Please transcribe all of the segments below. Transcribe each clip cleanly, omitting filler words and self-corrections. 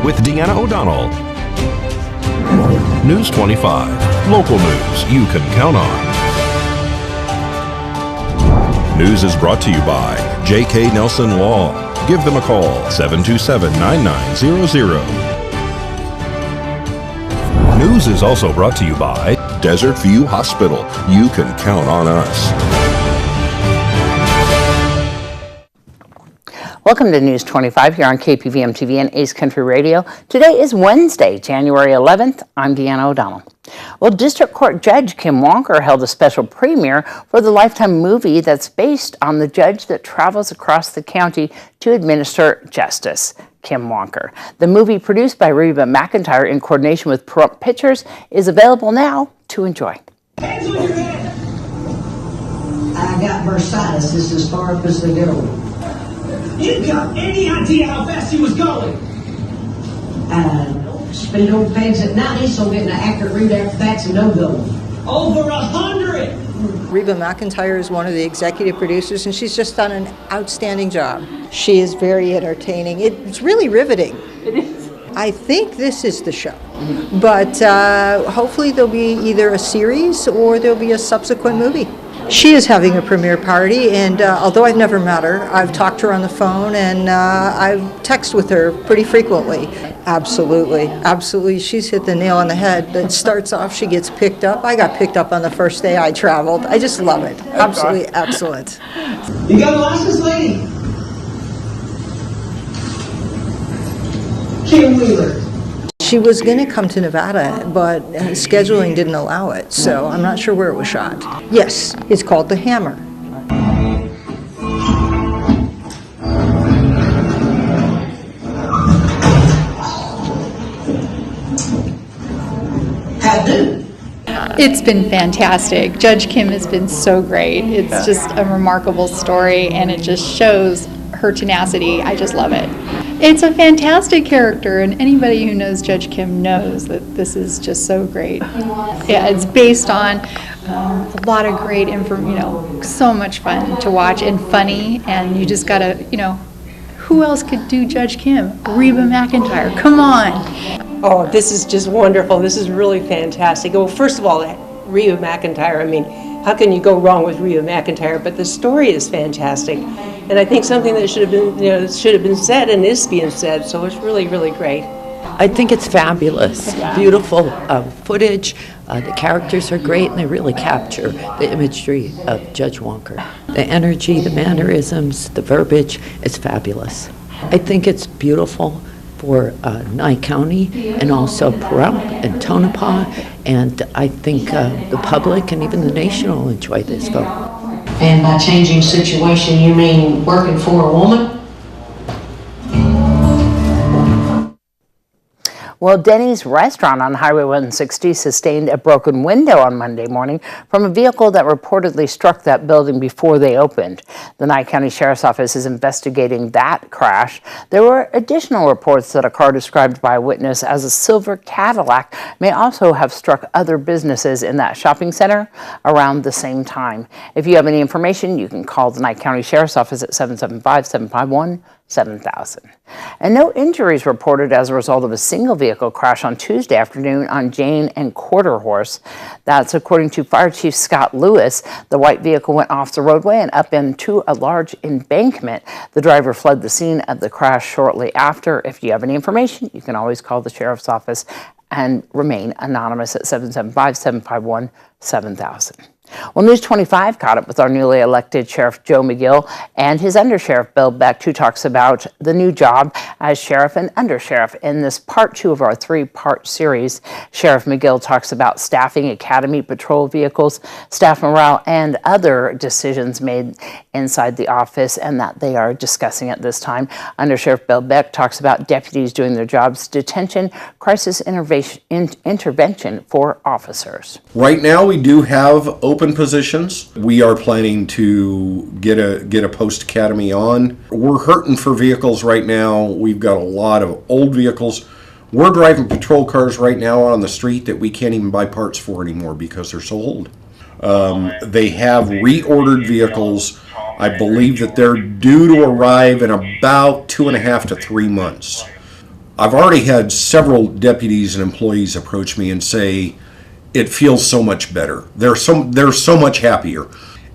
with Deanna O'Donnell. News 25, local news you can count on. News is brought to you by J.K. Nelson Law. Give them a call, 727-9900. News is also brought to you by Desert View Hospital. You can count on us. Welcome to News 25 here on KPVM TV and Ace Country Radio. Today is Wednesday, January 11th. I'm Deanna O'Donnell. Well, District Court Judge Kim Wonker held a special premiere for the Lifetime movie that's based on the judge that travels across the county to administer justice, Kim Wonker. The movie, produced by Reba McEntire in coordination with Pahrump Pictures, is available now to enjoy. Hands on your head. I got bursitis. This is as far up as they go. You got any idea how fast he was going? Speed over pegs at 90, so getting an accurate read after that's a no-go. Over 100! Reba McEntire is one of the executive producers, and she's just done an outstanding job. She is very entertaining. It's really riveting. It is. I think this is the show, but hopefully there'll be either a series or there'll be a subsequent movie. She is having a premiere party, and although I've never met her, I've talked to her on the phone, and I've texted with her pretty frequently. Absolutely, absolutely. She's hit the nail on the head. It starts off, she gets picked up. I got picked up on the first day I traveled. I just love it. Absolutely excellent. You got a license, lady? Kim Wheeler. She was going to come to Nevada, but scheduling didn't allow it, so I'm not sure where it was shot. Yes, it's called The Hammer. It's been fantastic. Judge Kim has been so great. It's just a remarkable story, and it just shows her tenacity. I just love it. It's a fantastic character, and anybody who knows Judge Kim knows that this is just so great. Yeah, it's based on a lot of great information, so much fun to watch and funny, and you just gotta, who else could do Judge Kim? Reba McEntire, come on. Oh, this is just wonderful. This is really fantastic. Well, first of all, Reba McEntire, how can you go wrong with Reba McEntire? But the story is fantastic. And I think something that should have been said and is being said, so it's really, really great. I think it's fabulous. Beautiful footage. The characters are great, and they really capture the imagery of Judge Wonker. The energy, the mannerisms, the verbiage, it's fabulous. I think it's beautiful for Nye County and also Pahrump and Tonopah, and I think the public and even the nation will enjoy this film. And by changing situation, you mean working for a woman? Well, Denny's restaurant on Highway 160 sustained a broken window on Monday morning from a vehicle that reportedly struck that building before they opened. The Nye County Sheriff's Office is investigating that crash. There were additional reports that a car described by a witness as a silver Cadillac may also have struck other businesses in that shopping center around the same time. If you have any information, you can call the Nye County Sheriff's Office at 775-751-7000. And no injuries reported as a result of a single vehicle crash on Tuesday afternoon on Jane and Quarter Horse. That's according to Fire Chief Scott Lewis. The white vehicle went off the roadway and up into a large embankment. The driver fled the scene of the crash shortly after. If you have any information, you can always call the Sheriff's Office and remain anonymous at 775-751-7000. Well, News 25 caught up with our newly elected Sheriff Joe McGill and his Undersheriff Bill Beck, who talks about the new job as Sheriff and Undersheriff. In this part 2 of our 3-part series, Sheriff McGill talks about staffing Academy patrol vehicles, staff morale, and other decisions made inside the office and that they are discussing at this time. Undersheriff Bill Beck talks about deputies doing their jobs, detention, crisis intervention for officers. Right now, we do have open positions. We are planning to get a post-academy on. We're hurting for vehicles right now. We've got a lot of old vehicles. We're driving patrol cars right now on the street that we can't even buy parts for anymore because they're so old. They have reordered vehicles. I believe that they're due to arrive in about 2.5 to 3 months. I've already had several deputies and employees approach me and say, it feels so much better. They're so much happier.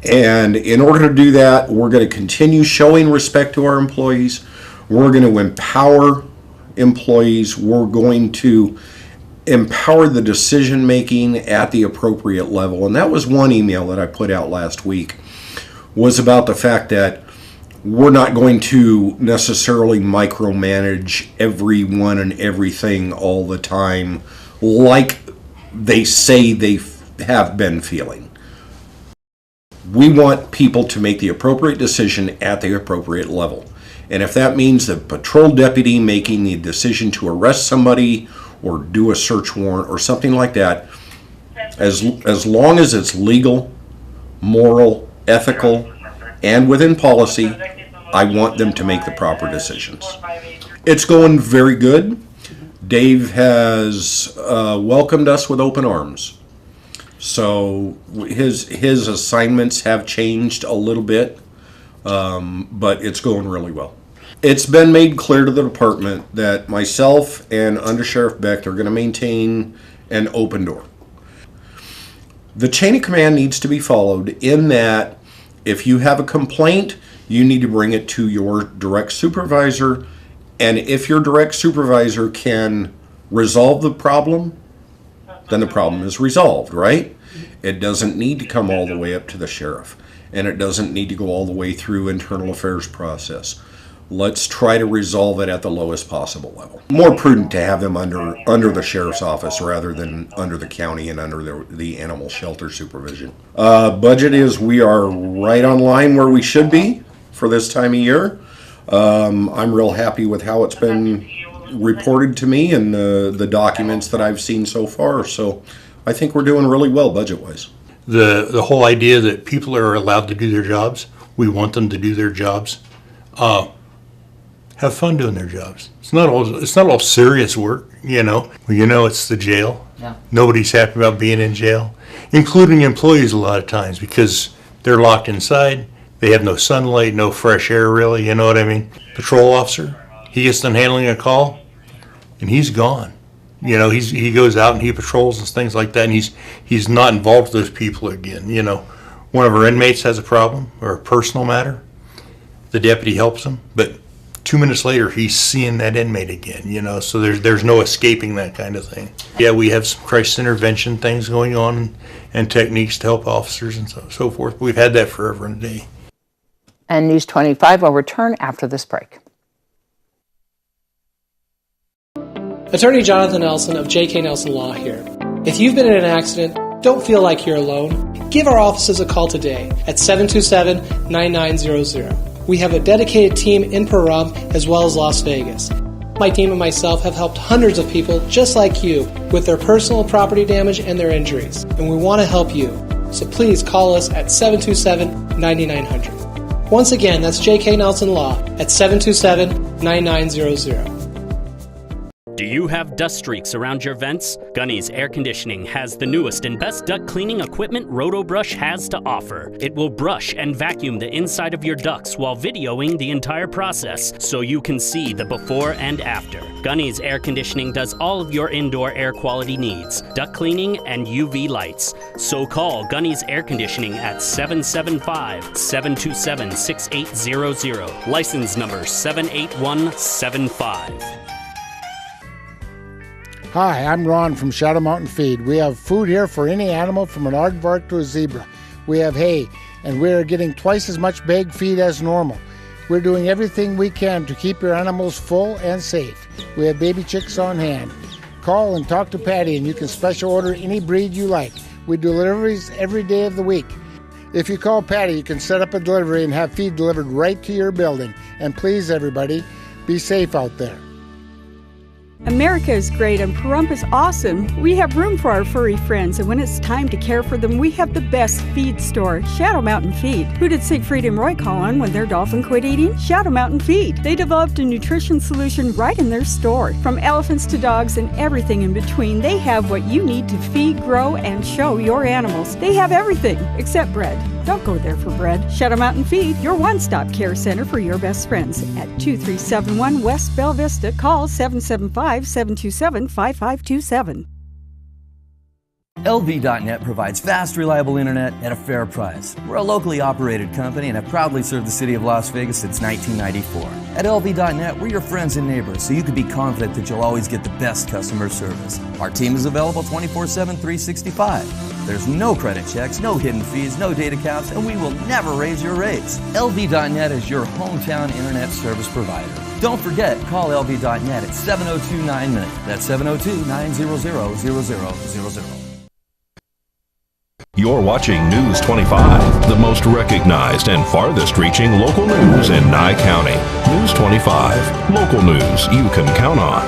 And in order to do that, we're going to continue showing respect to our employees. We're going to empower employees. We're going to empower the decision making at the appropriate level. And that was one email that I put out last week, was about the fact that we're not going to necessarily micromanage everyone and everything all the time like they say they have been feeling. We want people to make the appropriate decision at the appropriate level. And if that means the patrol deputy making the decision to arrest somebody or do a search warrant or something like that, as long as it's legal, moral, ethical, and within policy, I want them to make the proper decisions. It's going very good. Dave has welcomed us with open arms. So his assignments have changed a little bit, but it's going really well. It's been made clear to the department that myself and Under Sheriff Becht are going to maintain an open door. The chain of command needs to be followed in that if you have a complaint, you need to bring it to your direct supervisor, and if your direct supervisor can resolve the problem, then the problem is resolved, right? It doesn't need to come all the way up to the sheriff, and it doesn't need to go all the way through internal affairs process. Let's try to resolve it at the lowest possible level. More prudent to have them under the sheriff's office rather than under the county and under the animal shelter supervision. Budget is, we are right on line where we should be for this time of year. I'm real happy with how it's been reported to me and the documents that I've seen so far. So I think we're doing really well budget-wise. The whole idea that people are allowed to do their jobs, we want them to do their jobs. Have fun doing their jobs. It's not all serious work, you know. It's the jail. Yeah. Nobody's happy about being in jail, including employees a lot of times, because they're locked inside. They have no sunlight, no fresh air, really. You know what I mean? Patrol officer, he gets done handling a call, and he's gone. You know, he goes out and he patrols and things like that, and he's not involved with those people again. You know, one of our inmates has a problem or a personal matter. The deputy helps him, but 2 minutes later, he's seeing that inmate again, you know, so there's no escaping that kind of thing. Yeah, we have some crisis intervention things going on and techniques to help officers and so forth. We've had that forever and a day. And News 25 will return after this break. Attorney Jonathan Nelson of J.K. Nelson Law here. If you've been in an accident, don't feel like you're alone. Give our offices a call today at 727-9900. We have a dedicated team in Pahrump as well as Las Vegas. My team and myself have helped hundreds of people just like you with their personal property damage and their injuries, and we want to help you. So please call us at 727-9900. Once again, that's J.K. Nelson Law at 727-9900. Do you have dust streaks around your vents? Gunny's Air Conditioning has the newest and best duct cleaning equipment RotoBrush has to offer. It will brush and vacuum the inside of your ducts while videoing the entire process so you can see the before and after. Gunny's Air Conditioning does all of your indoor air quality needs, duct cleaning and UV lights. So call Gunny's Air Conditioning at 775-727-6800. License number 78175. Hi, I'm Ron from Shadow Mountain Feed. We have food here for any animal from an aardvark to a zebra. We have hay, and we are getting twice as much bag feed as normal. We're doing everything we can to keep your animals full and safe. We have baby chicks on hand. Call and talk to Patty, and you can special order any breed you like. We do deliveries every day of the week. If you call Patty, you can set up a delivery and have feed delivered right to your building. And please, everybody, be safe out there. America is great and Pahrump is awesome. We have room for our furry friends, and when it's time to care for them, we have the best feed store, Shadow Mountain Feed. Who did Siegfried and Roy call on when their dolphin quit eating? Shadow Mountain Feed. They developed a nutrition solution right in their store. From elephants to dogs and everything in between, they have what you need to feed, grow, and show your animals. They have everything except bread. Don't go there for bread. Shadow Mountain Feed, your one-stop care center for your best friends. At 2371 West Bell Vista, call 775-727-5527. LV.net provides fast, reliable internet at a fair price. We're a locally operated company and have proudly served the city of Las Vegas since 1994. At LV.net, we're your friends and neighbors, so you can be confident that you'll always get the best customer service. Our team is available 24/7, 365. There's no credit checks, no hidden fees, no data caps, and we will never raise your rates. LV.net is your hometown internet service provider. Don't forget, call LV.net at 702-9-MINUTE. That's 702-900-0000. You're watching News 25, the most recognized and farthest reaching local news in Nye County. News 25, local news you can count on.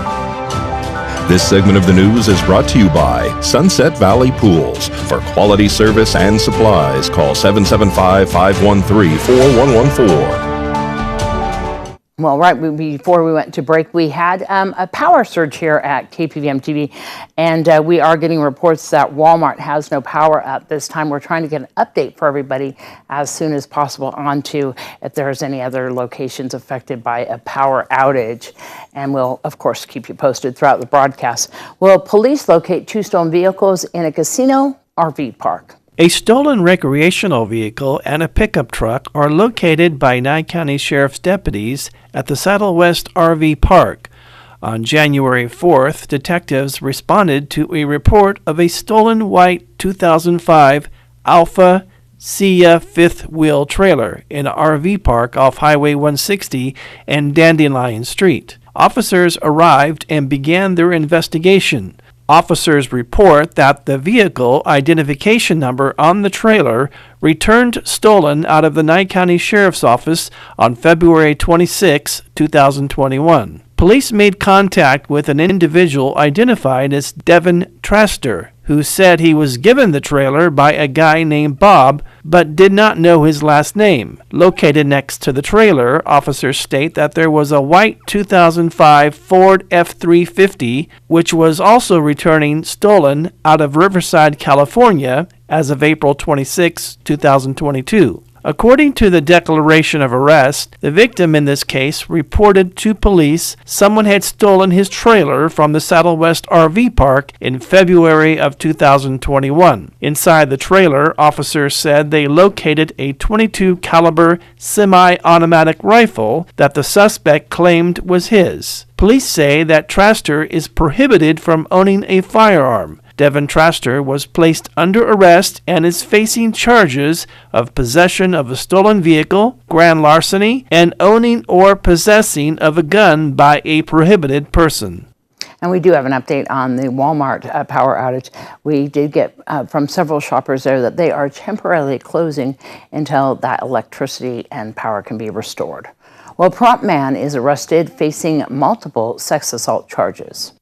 This segment of the news is brought to you by Sunset Valley Pools. For quality service and supplies, call 775-513-4114. Well, right before we went to break, we had a power surge here at KPVM TV, and we are getting reports that Walmart has no power at this time. We're trying to get an update for everybody as soon as possible onto if there's any other locations affected by a power outage, and we'll, of course, keep you posted throughout the broadcast. Will police locate 2 stolen vehicles in a casino RV park? A stolen recreational vehicle and a pickup truck are located by Nye County Sheriff's deputies at the Saddle West RV Park. On January 4th, detectives responded to a report of a stolen white 2005 Alpha Sia fifth-wheel trailer in an RV park off Highway 160 and Dandelion Street. Officers arrived and began their investigation. Officers report that the vehicle identification number on the trailer returned stolen out of the Nye County Sheriff's Office on February 26, 2021. Police made contact with an individual identified as Devin Traster, who said he was given the trailer by a guy named Bob, but did not know his last name. Located next to the trailer, officers state that there was a white 2005 Ford F-350, which was also returning stolen out of Riverside, California, as of April 26, 2022. According to the declaration of arrest, the victim in this case reported to police someone had stolen his trailer from the Saddle West RV Park in February of 2021. Inside the trailer, officers said they located a .22 caliber semi-automatic rifle that the suspect claimed was his. Police say that Traster is prohibited from owning a firearm. Devin Traster was placed under arrest and is facing charges of possession of a stolen vehicle, grand larceny, and owning or possessing of a gun by a prohibited person. And we do have an update on the Walmart power outage. We did get from several shoppers there that they are temporarily closing until that electricity and power can be restored. Well, a prompt man is arrested facing multiple sex assault charges.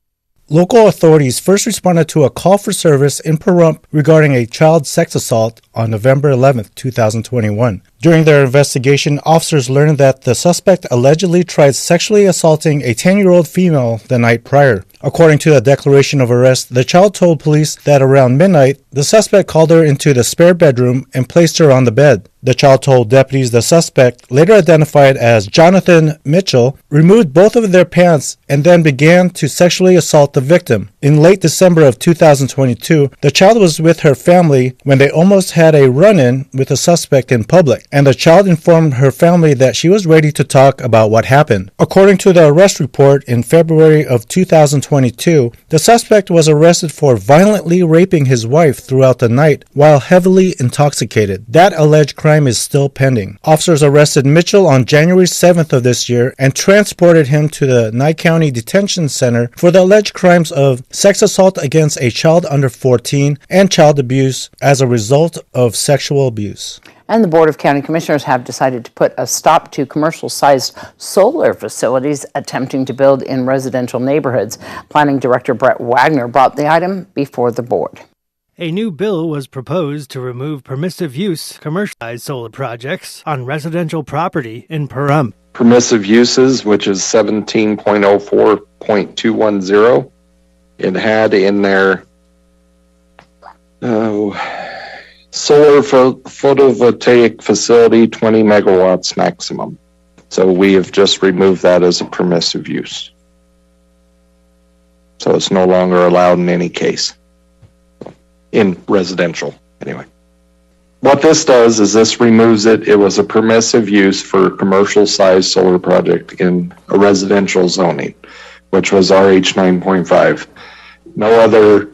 Local authorities first responded to a call for service in Pahrump regarding a child sex assault on November 11, 2021. During their investigation, officers learned that the suspect allegedly tried sexually assaulting a 10-year-old female the night prior. According to the declaration of arrest, the child told police that around midnight, the suspect called her into the spare bedroom and placed her on the bed. The child told deputies the suspect, later identified as Jonathan Mitchell, removed both of their pants and then began to sexually assault the victim. In late December of 2022, the child was with her family when they almost had a run-in with the suspect in public, and the child informed her family that she was ready to talk about what happened. According to the arrest report in February of 2022, the suspect was arrested for violently raping his wife throughout the night while heavily intoxicated. That alleged crime is still pending. Officers arrested Mitchell on January 7th of this year and transported him to the Nye County Detention Center for the alleged crimes of sex assault against a child under 14 and child abuse as a result of sexual abuse. And the Board of County Commissioners have decided to put a stop to commercial-sized solar facilities attempting to build in residential neighborhoods. Planning Director Brett Wagner brought the item before the board. A new bill was proposed to remove permissive use commercialized solar projects on residential property in Pahrump. Permissive uses, which is 17.04.210, it had in there solar photovoltaic facility, 20 megawatts maximum. So we have just removed that as a permissive use. So it's no longer allowed in any case. In residential, anyway. What this does is this removes it. It was a permissive use for a commercial size solar project in a residential zoning, which was RH 9.5. No other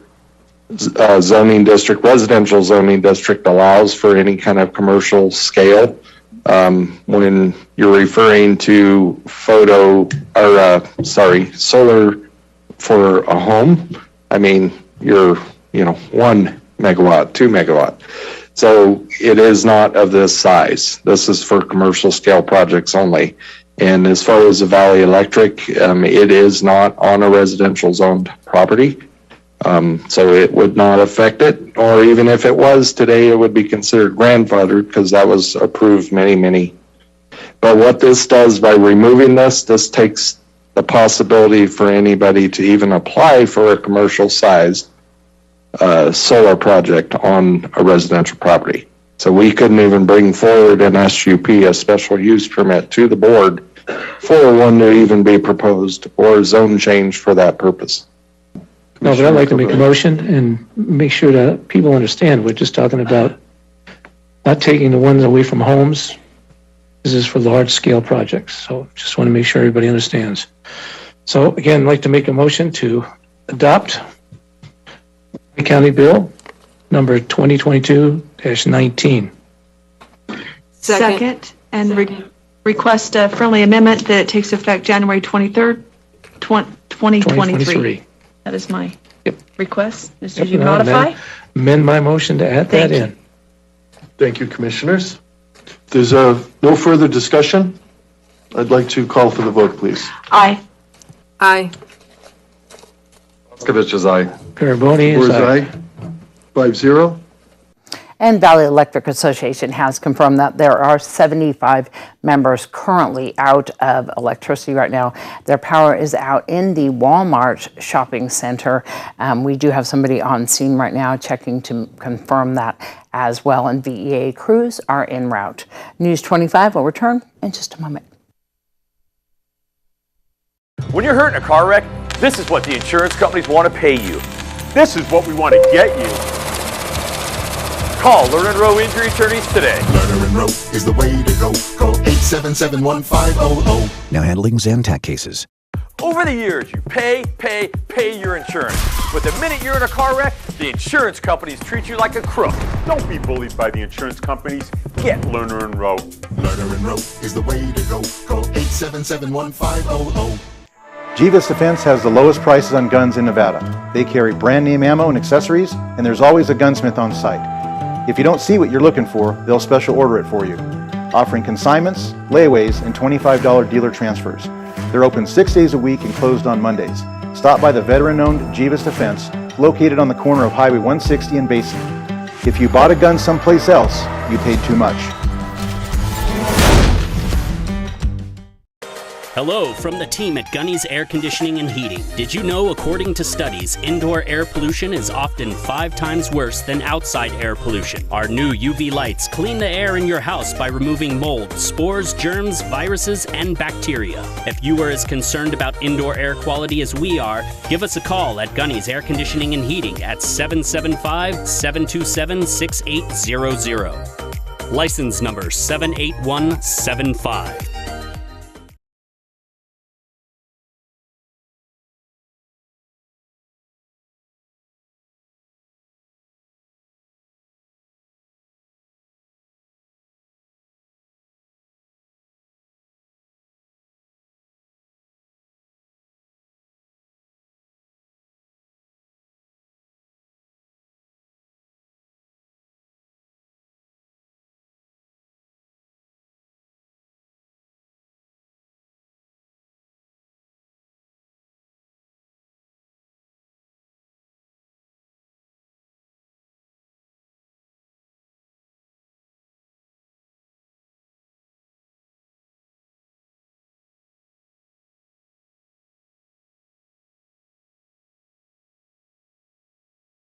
zoning district, residential zoning district allows for any kind of commercial scale. When you're referring to solar for a home, I mean, you're, 1 megawatt, 2 megawatt. So it is not of this size. This is for commercial scale projects only. And as far as the Valley Electric, it is not on a residential zoned property. So it would not affect it, or even if it was today, it would be considered grandfathered because that was approved many. But what this does by removing this takes the possibility for anybody to even apply for a commercial size solar project on a residential property. So we couldn't even bring forward an SUP, a special use permit, to the board for one to even be proposed or zone change for that purpose. No, but I'd like to make a motion and make sure that people understand we're just talking about not taking the ones away from homes. This is for large scale projects. So just want to make sure everybody understands. So again, I'd like to make a motion to adopt County Bill number 2022-19. Second, and request a friendly amendment that takes effect January 23rd, 2023. That is my request. Did you modify? Amend my motion to add that in. Thank you, Commissioners. If there's no further discussion, I'd like to call for the vote, please. Aye. Aye. Moskowitz is aye. Paraboni is aye. 5-0. And Valley Electric Association has confirmed that there are 75 members currently out of electricity right now. Their power is out in the Walmart shopping center. We do have somebody on scene right now checking to confirm that as well, and VEA crews are en route. News 25 will return in just a moment. When you're hurt in a car wreck, this is what the insurance companies want to pay you. This is what we want to get you. Call Lerner & Rowe Injury Attorneys today. Lerner & Rowe is the way to go. Call 877-1500. Now handling Zantac cases. Over the years, you pay your insurance. But the minute you're in a car wreck, the insurance companies treat you like a crook. Don't be bullied by the insurance companies. Get Lerner & Rowe. Lerner & Rowe is the way to go. Call 877-1500. Jeeves Defense has the lowest prices on guns in Nevada. They carry brand name ammo and accessories, and there's always a gunsmith on site. If you don't see what you're looking for, they'll special order it for you. Offering consignments, layaways, and $25 dealer transfers. They're open 6 days a week and closed on Mondays. Stop by the veteran-owned Jeeves Defense, located on the corner of Highway 160 and Basin. If you bought a gun someplace else, you paid too much. Hello from the team at Gunny's Air Conditioning and Heating. Did you know, according to studies, indoor air pollution is often 5 times worse than outside air pollution? Our new UV lights clean the air in your house by removing mold, spores, germs, viruses, and bacteria. If you are as concerned about indoor air quality as we are, give us a call at Gunny's Air Conditioning and Heating at 775-727-6800. License number 78175.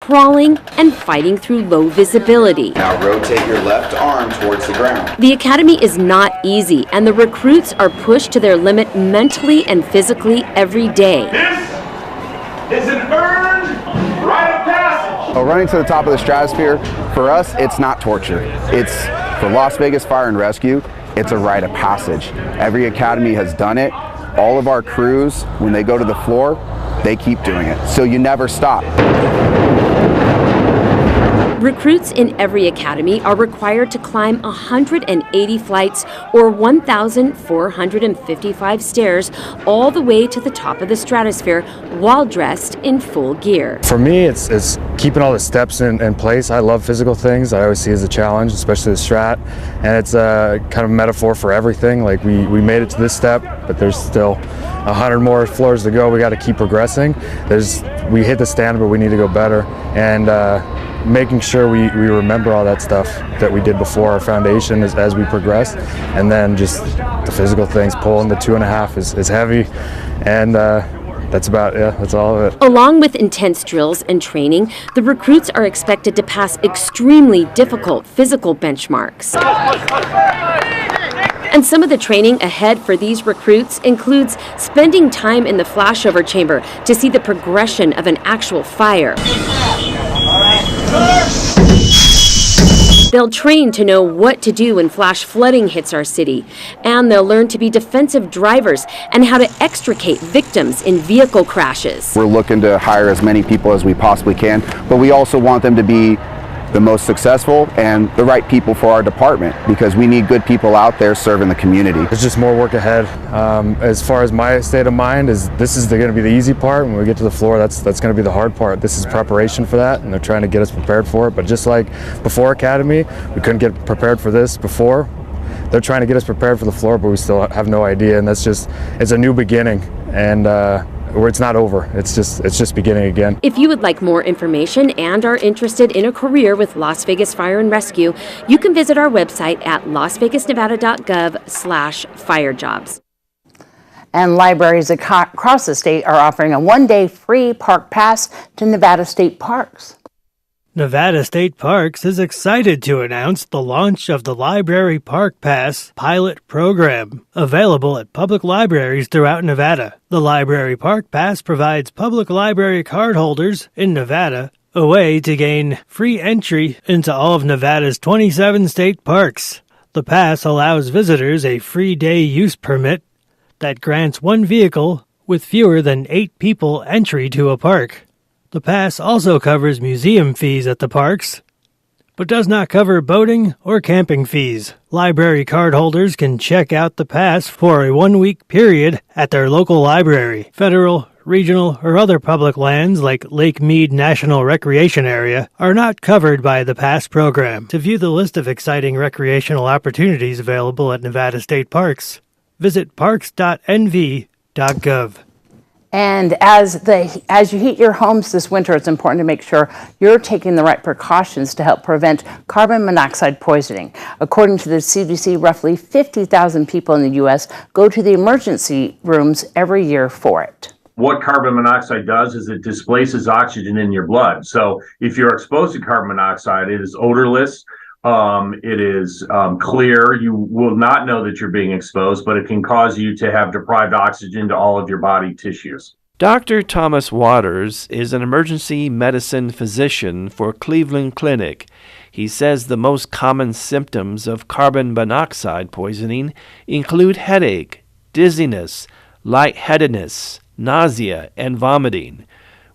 crawling, and fighting through low visibility. Now rotate your left arm towards the ground. The academy is not easy, and the recruits are pushed to their limit mentally and physically every day. This is an earned rite of passage. Well, running to the top of the stratosphere, for us, it's not torture. It's, for Las Vegas Fire and Rescue, it's a rite of passage. Every academy has done it. All of our crews, when they go to the floor, they keep doing it. So you never stop. Recruits in every academy are required to climb 180 flights or 1,455 stairs all the way to the top of the stratosphere while dressed in full gear. For me, it's keeping all the steps in place. I love physical things. I always see as a challenge, especially the strat. And it's a kind of metaphor for everything. Like we made it to this step, but there's still 100 more floors to go. We got to keep progressing. We hit the standard, but we need to go better. And making sure we remember all that stuff that we did before, our foundation as we progress, and then just the physical things. Pulling the 2.5 is heavy, and that's all of it. Along with intense drills and training, the recruits are expected to pass extremely difficult physical benchmarks. And some of the training ahead for these recruits includes spending time in the flashover chamber to see the progression of an actual fire. They'll train to know what to do when flash flooding hits our city, and they'll learn to be defensive drivers and how to extricate victims in vehicle crashes. We're looking to hire as many people as we possibly can, but we also want them to be the most successful and the right people for our department, because we need good people out there serving the community. There's just more work ahead. As far as my state of mind, this is going to be the easy part. When we get to the floor, that's going to be the hard part. This is preparation for that, and they're trying to get us prepared for it. But just like before Academy, we couldn't get prepared for this before. They're trying to get us prepared for the floor, but we still have no idea, and it's a new beginning, and where it's not over. It's just beginning again. If you would like more information and are interested in a career with Las Vegas Fire and Rescue, you can visit our website at lasvegasnevada.gov/firejobs. And libraries across the state are offering a one-day free park pass to Nevada state parks. Nevada State Parks is excited to announce the launch of the Library Park Pass pilot program, available at public libraries throughout Nevada. The Library Park Pass provides public library card holders in Nevada a way to gain free entry into all of Nevada's 27 state parks. The pass allows visitors a free day use permit that grants one vehicle with fewer than 8 people entry to a park. The pass also covers museum fees at the parks, but does not cover boating or camping fees. Library card holders can check out the pass for a 1-week period at their local library. Federal, regional, or other public lands like Lake Mead National Recreation Area are not covered by the pass program. To view the list of exciting recreational opportunities available at Nevada State Parks, visit parks.nv.gov. And as you heat your homes this winter, it's important to make sure you're taking the right precautions to help prevent carbon monoxide poisoning. According to the CDC, roughly 50,000 people in the U.S. go to the emergency rooms every year for it. What carbon monoxide does is it displaces oxygen in your blood. So if you're exposed to carbon monoxide, it is odorless. It is clear. You will not know that you're being exposed, but it can cause you to have deprived oxygen to all of your body tissues. Dr. Thomas Waters is an emergency medicine physician for Cleveland Clinic. He says the most common symptoms of carbon monoxide poisoning include headache, dizziness, lightheadedness, nausea, and vomiting.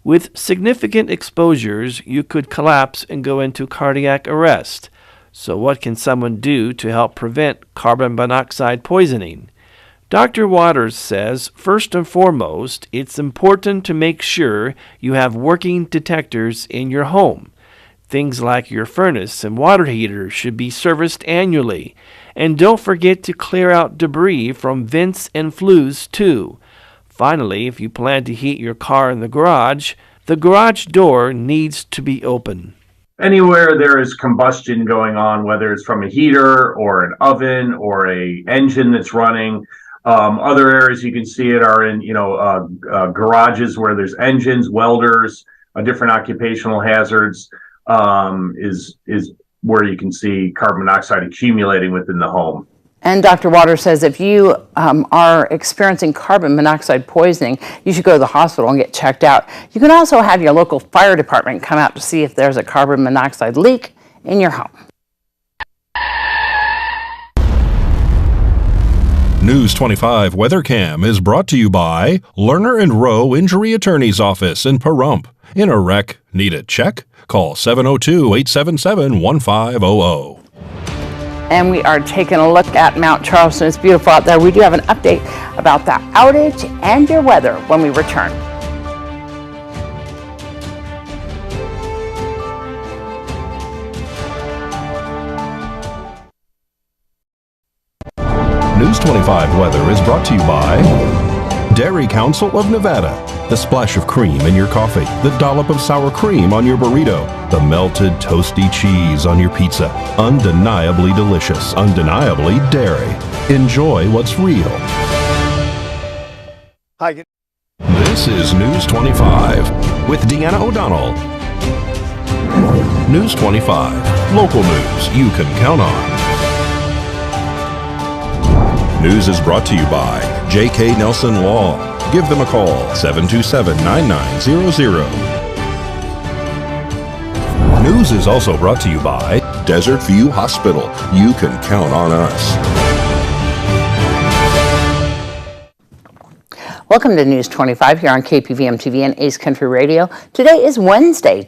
With significant exposures, you could collapse and go into cardiac arrest. So what can someone do to help prevent carbon monoxide poisoning? Dr. Waters says, first and foremost, it's important to make sure you have working detectors in your home. Things like your furnace and water heater should be serviced annually. And don't forget to clear out debris from vents and flues too. Finally, if you plan to heat your car in the garage door needs to be open. Anywhere there is combustion going on, whether it's from a heater or an oven or a engine that's running, other areas you can see it are in, garages where there's engines, welders, different occupational hazards is where you can see carbon monoxide accumulating within the home. And Dr. Waters says if you are experiencing carbon monoxide poisoning, you should go to the hospital and get checked out. You can also have your local fire department come out to see if there's a carbon monoxide leak in your home. News 25 WeatherCam is brought to you by Lerner and Rowe Injury Attorney's Office in Pahrump. In a wreck, need a check? Call 702-877-1500. And we are taking a look at Mount Charleston. It's beautiful out there. We do have an update about the outage and your weather when we return. News 25 weather is brought to you by Dairy Council of Nevada. The splash of cream in your coffee, the dollop of sour cream on your burrito, the melted toasty cheese on your pizza. Undeniably delicious, undeniably dairy. Enjoy what's real. Hi. This is News 25 with Deanna O'Donnell. News 25, local news you can count on. News is brought to you by J.K. Nelson Law. Give them a call, 727-9900. News is also brought to you by Desert View Hospital. You can count on us. Welcome to News 25 here on KPVM TV and Ace Country Radio. Today is Wednesday,